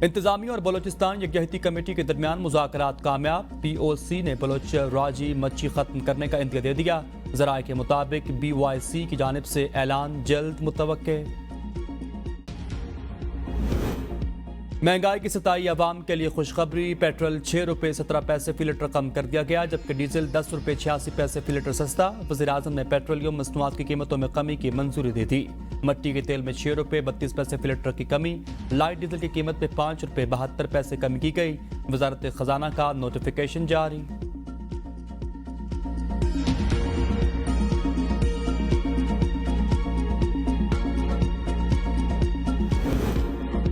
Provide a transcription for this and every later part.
انتظامیہ اور بلوچستان یکجہتی کمیٹی کے درمیان مذاکرات کامیاب، پی او سی نے بلوچ راجی مچھی ختم کرنے کا اندیا دے دیا۔ ذرائع کے مطابق بی وائی سی کی جانب سے اعلان جلد متوقع۔ مہنگائی کی ستائی عوام کے لیے خوشخبری، پیٹرول 6 روپے 17 پیسے فی لیٹر کم کر دیا گیا، جبکہ ڈیزل 10 روپے 86 پیسے فی لیٹر سستا۔ وزیراعظم نے پیٹرولیم مصنوعات کی قیمتوں میں کمی کی منظوری دے دی۔ مٹی کے تیل میں 6 روپے 32 پیسے فی لیٹر کی کمی، لائٹ ڈیزل کی قیمت میں 5 روپے 72 پیسے کمی کی گئی۔ وزارت خزانہ کا نوٹیفیکیشن جاری۔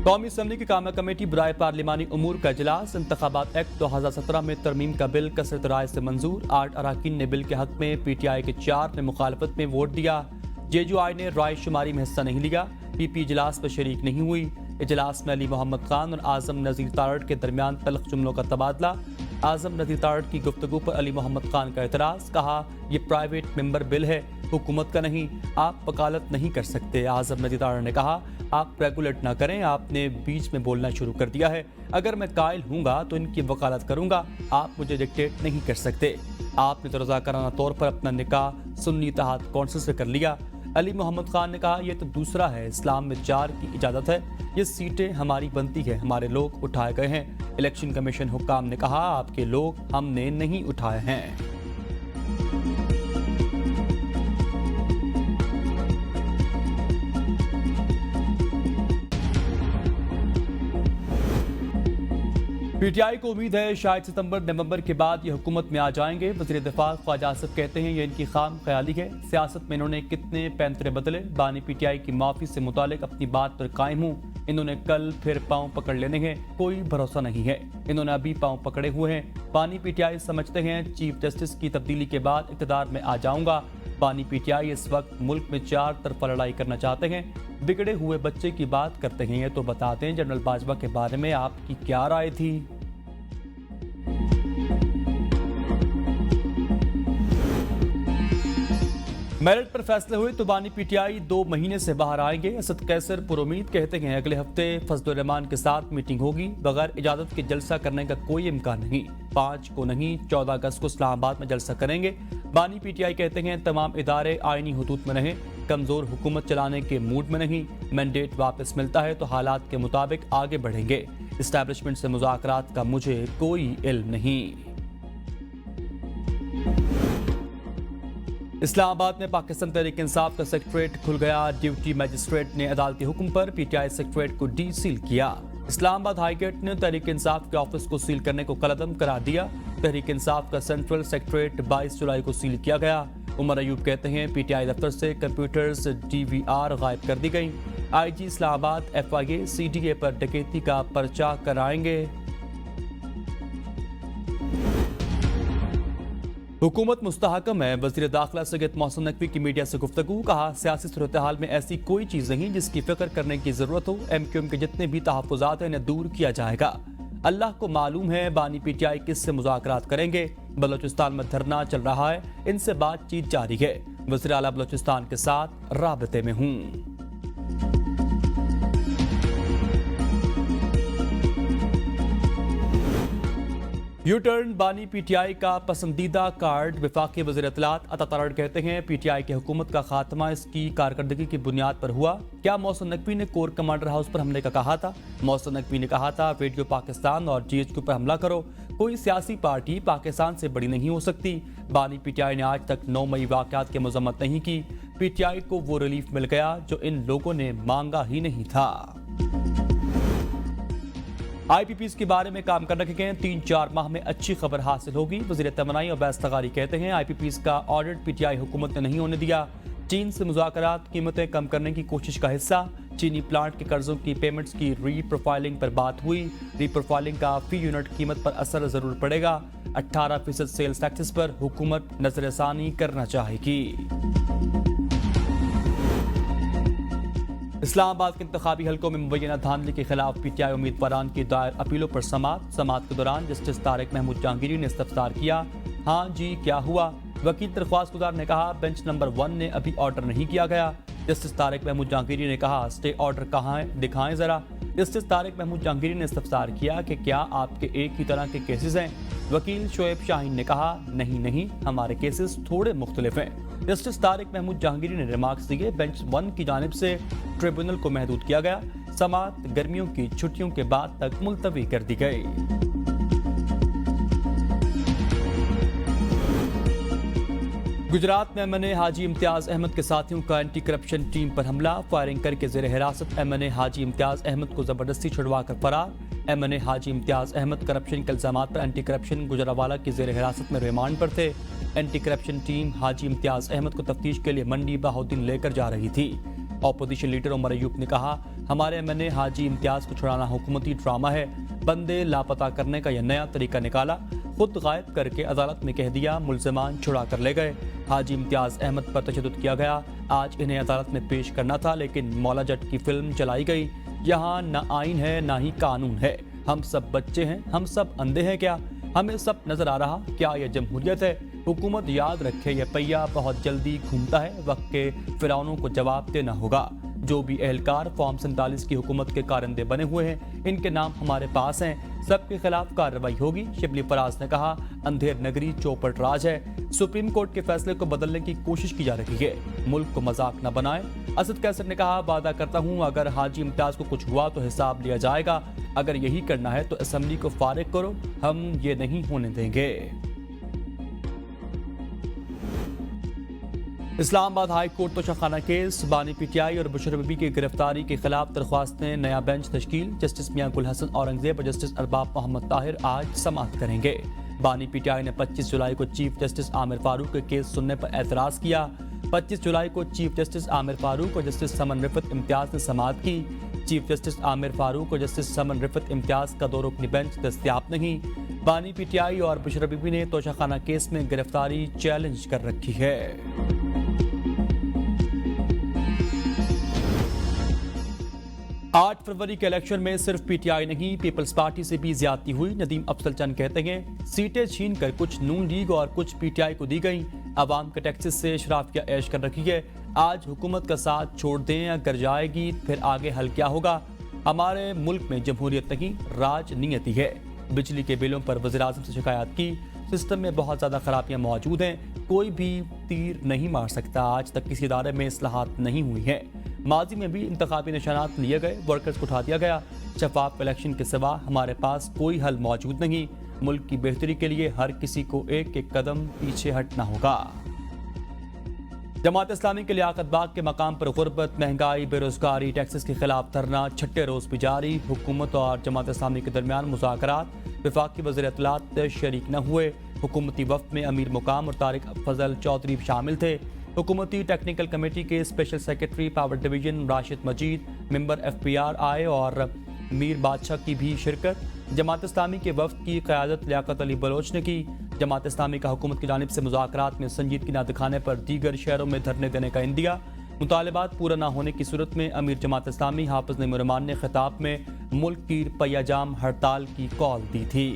قومی اسمبلی کی کامہ کمیٹی برائے پارلیمانی امور کا اجلاس، انتخابات ایکٹ 2017 میں ترمیم کا بل کثرت رائے سے منظور۔ 8 اراکین نے بل کے حق میں، پی ٹی آئی کے 4 نے مخالفت میں ووٹ دیا۔ جے یو آئی نے رائے شماری میں حصہ نہیں لیا، پی پی اجلاس میں شریک نہیں ہوئی۔ اجلاس میں علی محمد خان اور اعظم نذیر تارڑ کے درمیان تلخ جملوں کا تبادلہ۔ اعظم نذیر تارڑ کی گفتگو پر علی محمد خان کا اعتراض، کہا یہ پرائیویٹ ممبر بل ہے، حکومت کا نہیں، آپ وکالت نہیں کر سکتے۔ اعظم نذیر تارڑ نے کہا آپ ریگولیٹ نہ کریں، آپ نے بیچ میں بولنا شروع کر دیا ہے، اگر میں قائل ہوں گا تو ان کی وکالت کروں گا، آپ مجھے ڈکٹیٹ نہیں کر سکتے۔ آپ نے تو رضاکارانہ طور پر اپنا نکاح سنی اتحاد کونسل سے کر لیا۔ علی محمد خان نے کہا یہ تو دوسرا ہے، اسلام میں 4 کی اجازت ہے، یہ سیٹیں ہماری بنتی ہے، ہمارے لوگ اٹھائے گئے ہیں۔ الیکشن کمیشن حکام نے کہا آپ کے لوگ ہم نے نہیں اٹھائے ہیں۔ پی ٹی آئی کو امید ہے شاید ستمبر نومبر کے بعد یہ حکومت میں آ جائیں گے۔ وزیر دفاع خواجہ آصف کہتے ہیں یہ ان کی خام خیالی ہے، سیاست میں انہوں نے کتنے پینترے بدلے، بانی پی ٹی آئی کی معافی سے متعلق اپنی بات پر قائم ہوں، انہوں نے کل پھر پاؤں پکڑ لینے ہیں، کوئی بھروسہ نہیں ہے، انہوں نے ابھی پاؤں پکڑے ہوئے ہیں۔ بانی پی ٹی آئی سمجھتے ہیں چیف جسٹس کی تبدیلی کے بعد اقتدار میں آ جاؤں گا۔ بانی پی ٹی آئی اس وقت ملک میں 4 طرفہ لڑائی کرنا چاہتے ہیں، بگڑے ہوئے بچے کی بات کرتے ہیں۔ یہ تو بتاتے ہیں جنرل باجوہ کے بارے میں آپ کی کیا رائے تھی؟ میرٹ پر فیصلے ہوئے تو بانی پی ٹی آئی 2 مہینے سے باہر آئیں گے۔ اسد قیصر پر امید کہتے ہیں اگلے ہفتے فضل الرحمان کے ساتھ میٹنگ ہوگی، بغیر اجازت کے جلسہ کرنے کا کوئی امکان نہیں۔ 5 کو نہیں 14 اگست کو اسلام آباد میں جلسہ کریں گے۔ بانی پی ٹی آئی کہتے ہیں تمام ادارے آئینی حدود میں رہیں، کمزور حکومت چلانے کے موڈ میں نہیں، مینڈیٹ واپس ملتا ہے تو حالات کے مطابق آگے بڑھیں گے، اسٹیبلشمنٹ سے مذاکرات کا مجھے کوئی علم نہیں۔ اسلام آباد میں پاکستان تحریک انصاف کا سیکریٹریٹ کھل گیا، ڈیوٹی میجسٹریٹ نے عدالتی حکم پر پی ٹی آئی سیکریٹریٹ کو ڈی سیل کیا۔ اسلام آباد ہائی کورٹ نے تحریک انصاف کے آفس کو سیل کرنے کو کالعدم قرار دیا۔ تحریک انصاف کا سینٹرل سیکریٹریٹ 22 جولائی کو سیل کیا گیا۔ عمر ایوب کہتے ہیں پی ٹی آئی دفتر سے کمپیوٹرز ڈی وی آر غائب کر دی گئی۔ آئی جی اسلام آباد F I a C D A پر ڈکیتی کا پرچہ کرائیں گے۔ حکومت مستحکم ہے، وزیر داخلہ سید محسن نقوی کی میڈیا سے گفتگو، کہا سیاسی صورتحال میں ایسی کوئی چیز نہیں جس کی فکر کرنے کی ضرورت ہو، ایم کیو ایم کے جتنے بھی تحفظات ہیں انہیں دور کیا جائے گا، اللہ کو معلوم ہے بانی پی ٹی آئی کس سے مذاکرات کریں گے، بلوچستان میں دھرنا چل رہا ہے، ان سے بات چیت جاری ہے، وزیر اعلیٰ بلوچستان کے ساتھ رابطے میں ہوں۔ یو ٹرن بانی پی ٹی آئی کا پسندیدہ کارڈ، وفاقی وزیر اطلاعات عطا تارڑ کہتے ہیں پی ٹی آئی کی حکومت کا خاتمہ اس کی کارکردگی کی بنیاد پر ہوا۔ کیا محسن نقوی نے کور کمانڈر ہاؤس پر حملے کا کہا تھا؟ محسن نقوی نے کہا تھا ریڈیو پاکستان اور جی ایچ کیو پر حملہ کرو، کوئی سیاسی پارٹی پاکستان سے بڑی نہیں ہو سکتی۔ بانی پی ٹی آئی نے آج تک 9 مئی واقعات کی مذمت نہیں کی، پی ٹی آئی کو وہ ریلیف مل گیا جو ان لوگوں نے مانگا ہی نہیں تھا۔ آئی پی پیز کے بارے میں کام کر رکھے گئے 3-4 ماہ میں اچھی خبر حاصل ہوگی، وزیر توانائی عبیس تغاری کہتے ہیں آئی پی پیز کا آڈٹ پی ٹی آئی حکومت نے نہیں ہونے دیا۔ چین سے مذاکرات قیمتیں کم کرنے کی کوشش کا حصہ، چینی پلانٹ کے قرضوں کی پیمنٹس کی ری پروفائلنگ پر بات ہوئی، ری پروفائلنگ کا فی یونٹ قیمت پر اثر ضرور پڑے گا، 18% سیلز ٹیکسز پر حکومت نظر ثانی کرنا چاہے گی۔ اسلام آباد کے انتخابی حلقوں میں مبینہ دھاندلی کے خلاف پی ٹی آئی امیدواران کی دائر اپیلوں پر سماعت کے دوران جسٹس طارق محمود جہانگیری نے استفسار کیا، ہاں جی کیا ہوا؟ وکیل درخواست گزار نے کہا بینچ نمبر 1 نے ابھی آرڈر نہیں کیا گیا۔ جسٹس طارق محمود جہانگیری نے کہا اسٹے آرڈر کہاں ہے، دکھائیں ذرا۔ जस्टिस तारिक महमूद जहांगीरी ने इस्तफसार किया कि क्या आपके एक ही तरह के केसेस हैं। वकील शोएब शाहीन ने कहा, नहीं, हमारे केसेस थोड़े मुख्तलिफ हैं। जस्टिस तारिक महमूद जहांगीरी ने रिमार्क्स दिए। बेंच 1 की जानिब से ट्रिब्यूनल को महदूद किया गया। समाअत गर्मियों की छुट्टियों के बाद तक मुलतवी कर दी गई। गुजरात में एमएनए हाजी इम्तियाज अहमद के साथियों का एंटी करप्शन टीम पर हमला। फायरिंग करके जेर हिरासत एमएनए हाजी इम्तियाज अहमद को जबरदस्ती छुड़वा कर फरार। एमएनए हाजी इम्तियाज अहमद करप्शन के इल्जामात पर एंटी करप्शन गुजरावाला की जेर हिरासत में रिमांड पर थे। एंटी करप्शन टीम हाजी इम्तियाज अहमद को तफ्तीश के लिए मंडी बहाउद्दीन लेकर जा रही थी। अपोजिशन लीडर उमर अयूब ने कहा, हमारे एमएनए हाजी इम्तियाज को छुड़ाना हुकूमती ड्रामा है। बंदे लापता करने का यह नया तरीका निकाला, खुद गायब करके अदालत में कह दिया मुल्ज़िमान छुड़ा कर ले गए। हाजी इम्तियाज अहमद पर तशद्दुद किया गया। आज इन्हें अदालत में पेश करना था, लेकिन मौला जट की फिल्म चलाई गई। यहाँ न आइन है ना ही कानून है। हम सब बच्चे हैं, हम सब अंधे हैं क्या? हमें सब नजर आ रहा, क्या यह जमहूरियत है? हुकूमत याद रखे, यह पहिया बहुत जल्दी घूमता है। वक्त के फिरौनों को जवाब देना होगा। जो भी एहलकार फॉर्म 47 की हुकूमत के कारिंदे बने हुए हैं, इनके नाम हमारे पास हैं। सबके खिलाफ कार्रवाई होगी। शिबली फराज ने कहा, अंधेर नगरी चौपट राज है। सुप्रीम कोर्ट के फैसले को बदलने की कोशिश की जा रही है। मुल्क को मजाक न बनाए। असद कैसर ने कहा, वादा करता हूं अगर हाजी इम्तियाज को कुछ हुआ तो हिसाब लिया जाएगा। अगर यही करना है तो असेंबली को फारिग करो, हम ये नहीं होने देंगे। Islamabad high court Toshakhana case, बानी पीटीआई और बुशर बीबी की गिरफ्तारी के खिलाफ दरख्वास्तें, नया बेंच तश्कील। जस्टिस मियां गुल हसन औरंगजेब और जस्टिस अरबाब मोहम्मद ताहिर आज समाअत करेंगे। बानी पीटीआई ने 25 जुलाई को चीफ जस्टिस आमिर फारूक के केस सुनने पर एतराज़ किया। 25 जुलाई को चीफ जस्टिस आमिर फारूक और जस्टिस समन रिफत इम्तियाज ने समाअत की। चीफ जस्टिस आमिर फारूक और जस्टिस समन रिफत इम्तियाज का 2 रुकनी बेंच दस्तयाब नहीं। बानी पीटीआई और बुशर बीबी ने तोशाखाना केस में गिरफ्तारी चैलेंज कर रखी है। 8 फरवरी के इलेक्शन में सिर्फ पीटीआई नहीं, पीपल्स पार्टी से भी ज्यादती हुई। नदीम अफजल चंद कहते हैं, सीटें छीनकर कुछ नून लीग और कुछ पीटीआई को दी गई। अवाम के टैक्सेस से शराफिया ऐश कर रखी है। आज हुकूमत का साथ छोड़ दें, अगर जाएगी फिर आगे हल क्या होगा? हमारे मुल्क में जमहूरियत नहीं, राजनीति है। बिजली के बिलों पर वज़ीर-ए-आज़म से शिकायत की। सिस्टम में बहुत ज़्यादा खराबियाँ मौजूद हैं, कोई भी तीर नहीं मार सकता। आज तक किसी इदारे में इस्लाहात नहीं हुई है। माजी में भी इंतखाबी निशानात लिए गए, वर्कर्स को उठा दिया गया। शफाफ इलेक्शन के सिवा हमारे पास कोई हल मौजूद नहीं। मुल्क की बेहतरी के लिए हर किसी को एक एक कदम पीछे हटना होगा। जमात इस्लामी के लियाकत बाग के मकाम पर गुर्बत, महंगाई, बेरोजगारी, टैक्सेस के खिलाफ धरना छठे रोज भी जारी। हुकूमत और जमात इस्लामी के दरमियान मुज़ाकरात, वफाकी वज़ीर इत्तलात शरीक न हुए। हुकूमती वफ़द में अमीर मुकाम और तारिक फजल चौधरी शामिल थे। हुकूमती टेक्निकल कमेटी के special secretary power division Rashid Majeed, member FPR आए और मीर बादशाह की भी शिरकत। जमात इस्लामी के वफ़द की क़यादत लियाकत अली बलोच ने की। जमात इस्लामी का हुकूमत की जानिब से मुज़ाकरात में संजीदगी न दिखाने पर दीगर शहरों में धरने देने का इंदिया। मुतालबात पूरा न होने की सूरत में अमीर जमात इस्लामी हाफिज नईम रहमान ने खिताब में मुल्क की पहियाजाम हड़ताल की कॉल दी थी।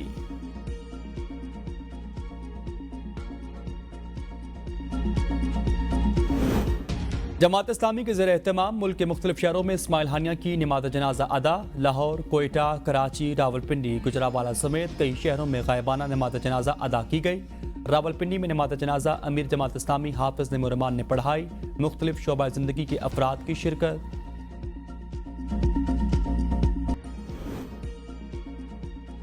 जमात इस्लामी के ज़ेर एहतमाम मुल्क के मुख्तलिफ शहरों में इस्माइल हानिया की नमाज़ जनाजा अदा। लाहौर, कोयटा, कराची, रावलपिंडी, गुजरावाला समेत कई शहरों में गायबाना नमाज़ जनाजा अदा की गई। रावलपिंडी में नमाज़ जनाजा अमीर जमात इस्लामी हाफिज नईम रहमान ने पढ़ाई। मुख्तलिफ शोबा ज़िंदगी के अफराद की शिरकत।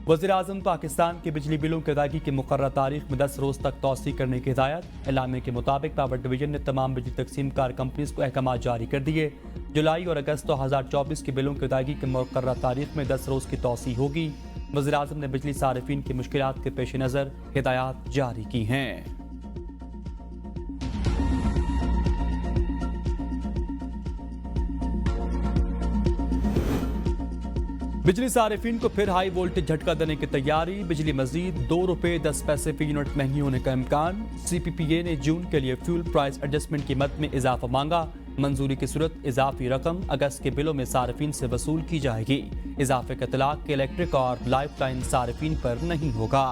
वज़ीर-ए-आज़म पाकिस्तान के बिजली बिलों की अदायगी की मुकर्रर तारीख में 10 रोज तक तौसी करने की हिदायत। एलामे के मुताबिक पावर डिवीजन ने तमाम बिजली तकसीम कार कंपनीज को अहकाम जारी कर दिए। जुलाई और अगस्त 2024 के बिलों की अदायगी की मुकर्रर तारीख में 10 रोज की तौसी होगी। वज़ीर-ए-आज़म ने बिजली सारिफीन की मुश्किलात के पेश नज़र हिदायत जारी की हैं। बिजली सारिफीन को फिर हाई वोल्टेज झटका देने की तैयारी। बिजली मजीद ₹2.10 फी यूनिट महंगी होने का इम्कान। CPPA ने जून के लिए फ्यूल प्राइस एडजस्टमेंट की मद में इजाफा मांगा। मंजूरी की सूरत इजाफी रकम अगस्त के बिलों में सारिफीन से वसूल की जाएगी। इजाफे का इतलाक के इलेक्ट्रिक और लाइफ लाइन सारिफीन पर नहीं होगा।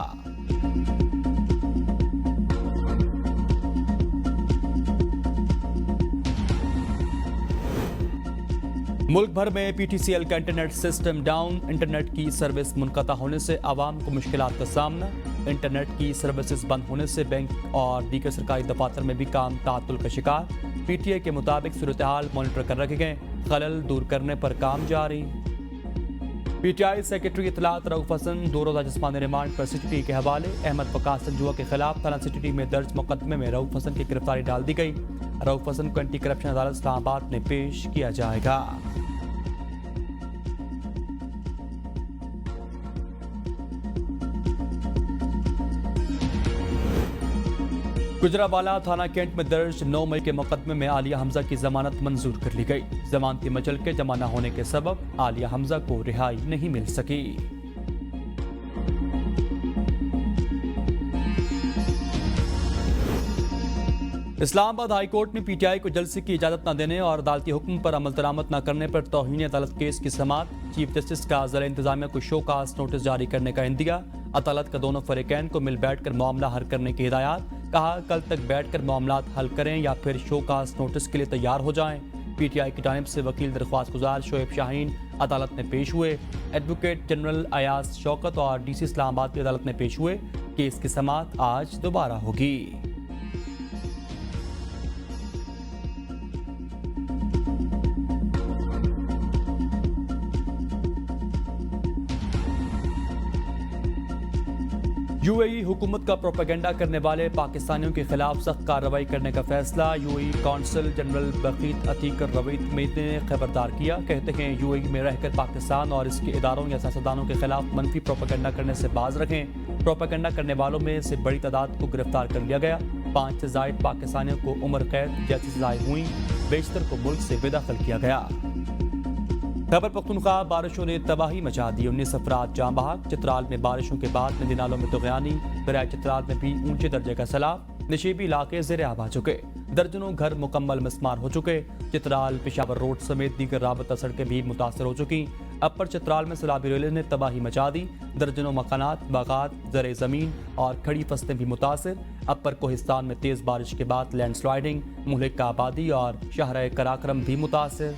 मुल्क भर में PTCL का इंटरनेट सिस्टम डाउन। इंटरनेट की सर्विस मुनक़ता होने से आवाम को मुश्किलात का सामना। इंटरनेट की सर्विसेज बंद होने से बैंक और दीगर सरकारी दफातर में भी काम तातुल का शिकार। PTI के मुताबिक सूरत हाल मॉनिटर कर रखे गए, खलल दूर करने पर काम जारी। PTI सेक्रेटरी इत्तलात रऊफ हसन 2 रोज़ा जिस्मानी रिमांड पर CTT के हवाले। अहमद वकास संजुआ के खिलाफ थाना CTT में दर्ज मुकदमे में रऊफ हसन की गिरफ्तारी डाल दी गई। रऊफ हसन को एंटी करप्शन अदालत इस्लामाबाद में पेश किया जाएगा। गुजरावाला थाना कैंट में दर्ज 9 मई के मुकदमे में आलिया हमजा की जमानत मंजूर कर ली गई। जमानती मचल के जमा न होने के सबब आलिया हमजा को रिहाई नहीं मिल सकी। इस्लामाबाद हाई कोर्ट ने PTI को जलसे की इजाजत न देने और अदालती हुक्म पर अमल दरामद न करने पर तौहीन अदालत केस की समाअत। चीफ जस्टिस का ज़िला इंतजामिया को शो कास नोटिस जारी करने का इंदिया। अदालत का दोनों फरीकैन को मिल बैठकर मामला हल करने की हिदायत। कहा कल तक बैठकर मामलात हल करें या फिर शो कास नोटिस के लिए तैयार हो जाएं। PTI की जानिब से वकील दरख्वास्त गुजार शोएब शाहीन अदालत में पेश हुए। एडवोकेट जनरल अयाज शौकत और DC इस्लामाबाद की अदालत में पेश हुए। केस की समाअत आज दोबारा होगी। UAE हुकूमत का प्रोपेगेंडा करने वाले पाकिस्तानियों के खिलाफ सख्त कार्रवाई करने का फैसला। UAE कौंसल जनरल बकीत अतीक रवीत ने खबरदार किया। कहते हैं UAE में रहकर पाकिस्तान और इसके इदारों या सियासतदानों के खिलाफ मनफी प्रोपेगेंडा करने से बाज रखें। प्रोपेगेंडा करने वालों में से बड़ी तादाद को गिरफ्तार कर लिया गया। 5 से ज़ायद पाकिस्तानियों को उम्र कैद जैसी सजाएं हुई। बेशतर को मुल्क से बेदखल किया गया। खैबर पख्तूनख्वा बारिशों ने तबाही मचा दी। 19 अफराद जाँ बहक। चित्राल में बारिशों के बाद नदी नालों में तुग़यानी। दरिया चित्राल में भी ऊंचे दर्जे का सैलाब। नशीबी इलाके ज़ेर आब आ चुके। दर्जनों घर मुकम्मल मिसमार हो चुके। चित्राल पेशावर रोड समेत दीगर राबता सड़कें भी मुतासर हो चुकी। अपर चित्राल में सैलाबी रेलवे ने तबाही मचा दी। दर्जनों मकानात, बागात, ज़र ज़मीन और खड़ी फसलें भी मुतासर। अपर कोहिस्तान में तेज़ बारिश के बाद लैंड स्लाइडिंग, मुहलिक का आबादी और शहर कराक्रम भी मुतासर।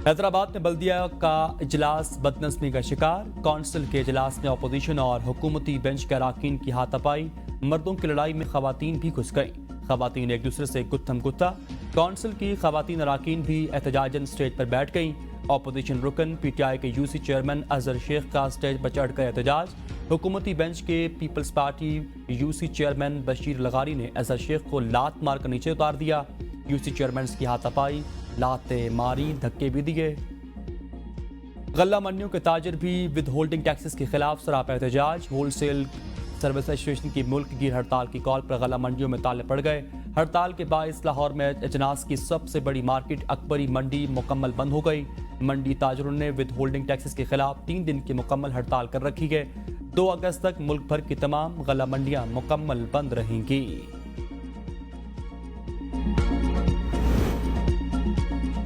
हैदराबाद में बल्दिया का इजलास बदनज़मी का शिकार। कौंसिल के इजलास में अपोजिशन और हुकूमती बेंच के अरकान की हाथापाई। मर्दों की लड़ाई में खवातीन भी घुस गईं। खवातीन एक दूसरे से गुत्थम गुत्था। कौंसिल की खवातीन अरकान भी एहतजाजन स्टेज पर बैठ गईं। अपोजिशन रुकन PTI के UC चेयरमैन अजहर शेख का स्टेज पर चढ़कर एहतजाज। हुकूमती बेंच के पीपल्स पार्टी UC चेयरमैन बशीर लगारी ने अजहर शेख को लात मारकर नीचे उतार दिया। UC चेयरमैन की हाथापाई, लाते मारी, धक्के भी दिए। गल्ला मंडियों के ताजर भी विद होल्डिंग टैक्सेस के खिलाफ सरापा एहतजाज। होलसेल सर्विस एसोसिएशन की मुल्क गिर हड़ताल की कॉल पर गल्ला मंडियों में ताले पड़ गए। हड़ताल के बायस लाहौर में अजनास की सबसे बड़ी मार्केट अकबरी मंडी मुकम्मल बंद हो गई। मंडी ताजरों ने विद होल्डिंग टैक्सेस के खिलाफ 3 दिन की मुकम्मल हड़ताल कर रखी है। 2 अगस्त तक मुल्क भर की तमाम गल्ला मंडियां मुकम्मल बंद रहेंगी।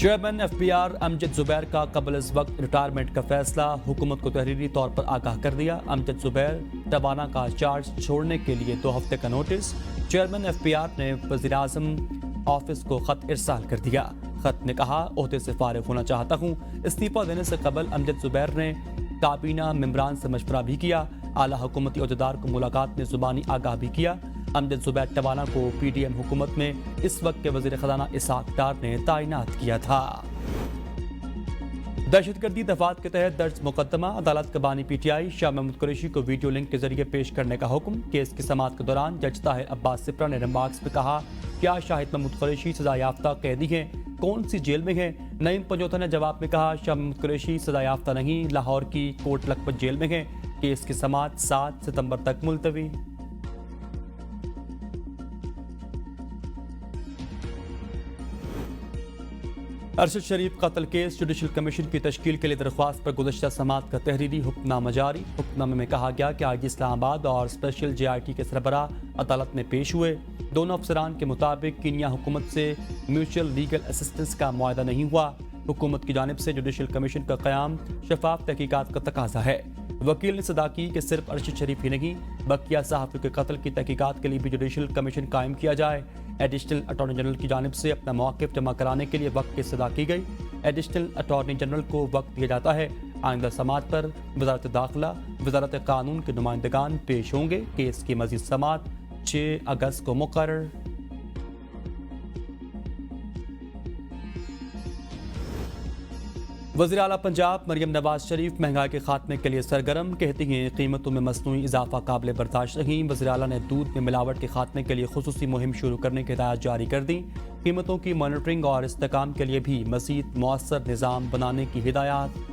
चेयरमैन FBR अमजद जुबैर का कबल इस वक्त रिटायरमेंट का फैसला। हुकूमत को तहरीरी तौर पर आगाह कर दिया। अमजद जुबैर टबाना का चार्ज छोड़ने के लिए 2 हफ्ते का नोटिस। चेयरमैन FBR ने वज़ीर-ए-आज़म ऑफिस को खत इरसाल कर दिया। खत ने कहा ओहदे से फारिग होना चाहता हूँ। इस्तीफा देने से कबल अमजद जुबैर ने काबीना मेंबरान से मशवरा भी किया। आला हुकूमती अहदेदार को मुलाकात में ज़ुबानी आगाह भी किया। अमजद जुबैर टबाना को PDM हुकूमत में इस वक्त के वज़ीर ख़ज़ाना इसहाक डार ने तैनात किया था। दहशतगर्दी दफात के तहत दर्ज मुकदमा। अदालत का बानी PTI शाह महमूद कुरैशी को वीडियो लिंक के जरिए पेश करने का हुक्म। केस की समाअत के दौरान जज ताहिर अब्बास सिप्रा ने रिमार्क्स में कहा क्या शाहिद महमूद कुरैशी सजा याफ्ता कैदी हैं? कौन सी जेल में है? नईम पंजोता ने जवाब में कहा शाह महमूद कुरैशी सजा याफ्ता नहीं, लाहौर की कोट लखपत जेल में है। केस की समाअत 7 सितंबर तक मुलतवी। अरशद शरीफ कत्ल केस जुडिशल कमीशन की तश्कील के लिए दरख्वास्त पर गुज़श्ता समाअत का तहरीरी हुक्मनामा जारी। हुक्मनामे में कहा गया कि IG इस्लामाबाद और स्पेशल JIT के सरबराह अदालत में पेश हुए। दोनों अफसरान के मुताबिक कीनिया हुकूमत से म्यूचुअल लीगल असिस्टेंस का मुआहदा नहीं हुआ। हुकूमत की जानिब से जुडिशल कमीशन का क़याम शफाफ तहकीकात का तकाजा है। वकील ने सदा की कि सिर्फ अरशद शरीफ ही नहीं, बकिया साहब के कत्ल की तहकीकात के लिए भी जुडिशल कमीशन कायम किया जाए। एडिशनल अटॉर्नी जनरल की जानिब से अपना मौक़िफ़ जमा कराने के लिए वक्त की सदा की गई। एडिशनल अटॉर्नी जनरल को वक्त दिया जाता है। आइंदा समात पर वजारत दाखिला, वजारत कानून के नुमाइंदगान पेश होंगे। केस की मज़ीद समात 6 अगस्त को मुकर्रर। वज़ीर आला पंजाब मरियम नवाज शरीफ महंगाई के खात्मे के लिए सरगर्म, कहती हैं कीमतों में मसनूई इजाफा काबिल बर्दाश्त नहीं। वज़ीर आला ने दूध में मिलावट के खात्मे के लिए खुसूसी मुहिम शुरू करने की हिदायत जारी कर दी। कीमतों की मॉनिटरिंग और इस्तेकाम के लिए भी मज़ीद मौसर निज़ाम बनाने की हिदायत।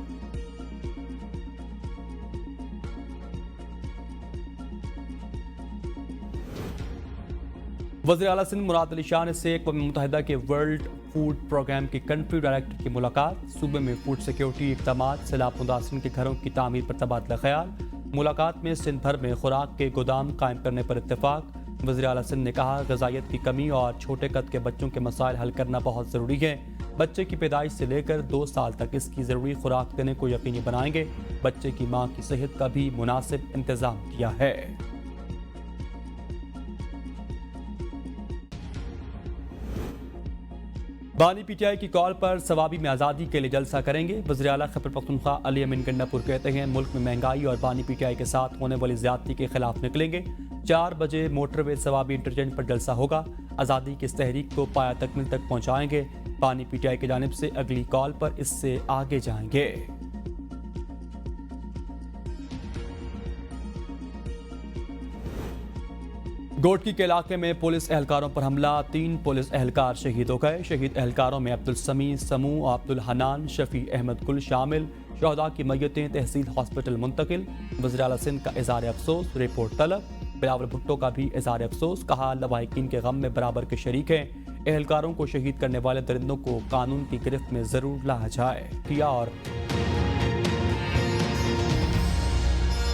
वज़ीर आला सिंध मुराद अली शाह से अक़वाम मुत्तहिदा के वर्ल्ड फूड प्रोग्राम के कंट्री डायरेक्टर की मुलाकात। सूबे में फूड सिक्योरिटी इक़दामात, सैलाब मुतासिरीन के घरों की तामीर पर तबादला ख्याल। मुलाकात में सिंध भर में खुराक के गोदाम कायम करने पर इत्तेफाक। वज़ीर आला सिंध ने कहा, ग़िज़ाइयत की कमी और छोटे कद के बच्चों के मसाइल हल करना बहुत ज़रूरी है। बच्चे की पैदाइश से लेकर 2 साल तक इसकी ज़रूरी खुराक देने को यकीनी बनाएंगे। बच्चे की माँ की सेहत का भी मुनासिब इंतज़ाम किया है। बानी पीटीआई की कॉल पर सवाबी में आज़ादी के लिए जलसा करेंगे। वज़ीर आला खैबर पख्तूनख्वा अली अमीन गंडापुर कहते हैं, मुल्क में महंगाई और बानी पीटीआई के साथ होने वाली ज़्यादती के खिलाफ निकलेंगे। 4 बजे मोटरवे सवाबी इंटरचेंज पर जलसा होगा। आज़ादी की इस तहरीक को पाया तकमील तक पहुँचाएंगे। बानी पीटीआई की जानिब से अगली कॉल पर इससे आगे जाएंगे। गोटकी के इलाके में पुलिस एहलकारों पर हमला, 3 पुलिस एहलकार शहीद हो गए। शहीद एहलकारों में अब्दुल समी समू, अब्दुल हनान, शफी अहमद कुल शामिल। शहदा की मैयतें तहसील हॉस्पिटल मुंतकिल। वज़ीर आला सिंध का इज़हार अफसोस, रिपोर्ट तलब। बिलावल भुट्टो का भी इज़हार अफसोस, कहा लवाहिकीन के गम में बराबर के शरीक हैं। एहलकारों को शहीद करने वाले दरिंदों को कानून की गिरफ्त में ज़रूर लाया जाए। किया और